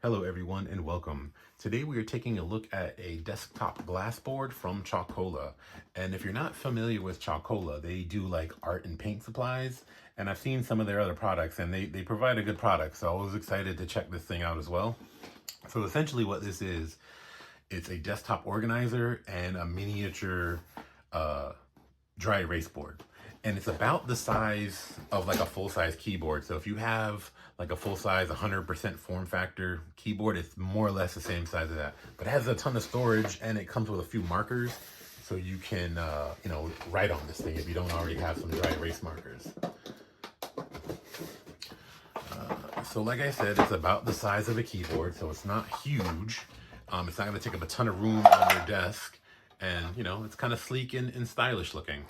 Hello everyone and welcome. Today we are taking a look at a desktop glass board from Chalkola. And if you're not familiar with Chalkola, they do like art and paint supplies. And I've seen some of their other products and they provide a good product. So I was excited to check this thing out as well. So essentially what this is, it's a desktop organizer and a miniature dry erase board. And it's about the size of like a full-size keyboard. So if you have like a full-size 100% form factor keyboard, it's more or less the same size as that. But it has a ton of storage and it comes with a few markers. So you can, write on this thing if you don't already have some dry erase markers. So like I said, it's about the size of a keyboard. So it's not huge. It's not gonna take up a ton of room on your desk. And it's kind of sleek and stylish looking.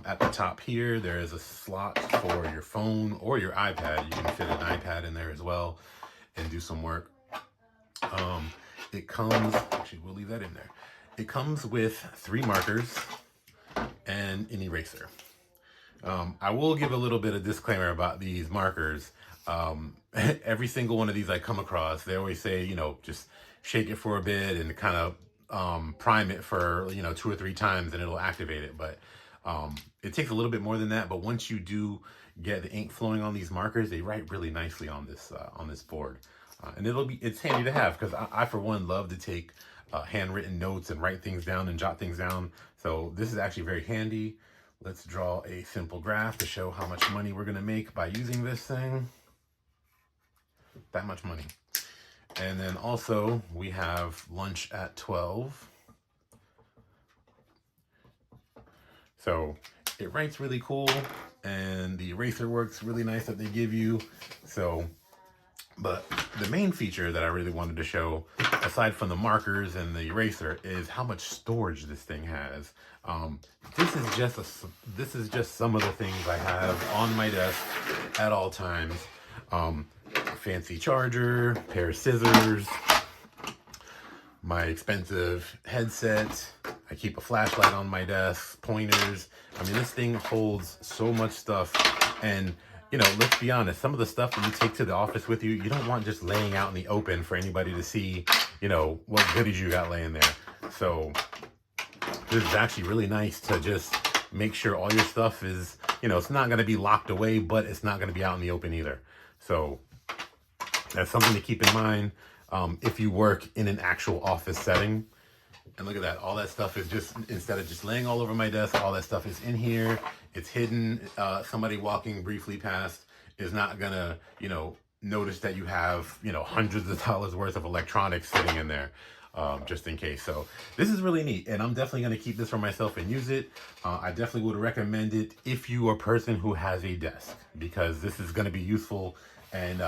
At the top here, there is a slot for your phone or your iPad. You can fit an iPad in there as well and do some work. It comes, actually we'll leave that in there. It comes with 3 markers and an eraser. I will give a little bit of disclaimer about these markers. Every single one of these I come across, they always say, just shake it for a bit and kind of prime it for 2 or 3 times and it'll activate it. But it takes a little bit more than that. But once you do get the ink flowing on these markers, they write really nicely on this board. And it's handy to have because I for one love to take handwritten notes and write things down and jot things down. So this is actually very handy. Let's draw a simple graph to show how much money we're gonna make by using this thing. That much money. And then also we have lunch at 12. So it writes really cool and the eraser works really nice that they give you. So, but the main feature that I really wanted to show, aside from the markers and the eraser, is how much storage this thing has. This is just some of the things I have on my desk at all times. Fancy charger, pair of scissors, my expensive headset. I keep a flashlight on my desk, pointers. I mean, this thing holds so much stuff. And, let's be honest, some of the stuff that you take to the office with you, you don't want just laying out in the open for anybody to see, what goodies you got laying there. So this is actually really nice to just make sure all your stuff is, it's not going to be locked away, but it's not going to be out in the open either. So that's something to keep in mind if you work in an actual office setting. And look at that. All that stuff is just, instead of just laying all over my desk, all that stuff is in here. It's hidden. Somebody walking briefly past is not going to, notice that you have, hundreds of dollars worth of electronics sitting in there. Just in case. So this is really neat and I'm definitely going to keep this for myself and use it. I definitely would recommend it if you are a person who has a desk, because this is going to be useful and,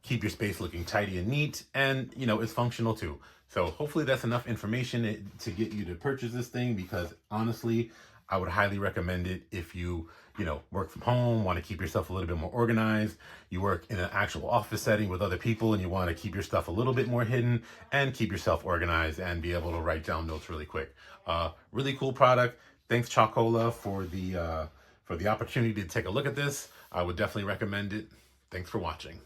keep your space looking tidy and neat and, it's functional too. So hopefully that's enough information to get you to purchase this thing, because honestly, I would highly recommend it if you, work from home, want to keep yourself a little bit more organized, you work in an actual office setting with other people and you want to keep your stuff a little bit more hidden and keep yourself organized and be able to write down notes really quick. Really cool product. Thanks Chalkola for the opportunity to take a look at this. I would definitely recommend it. Thanks for watching.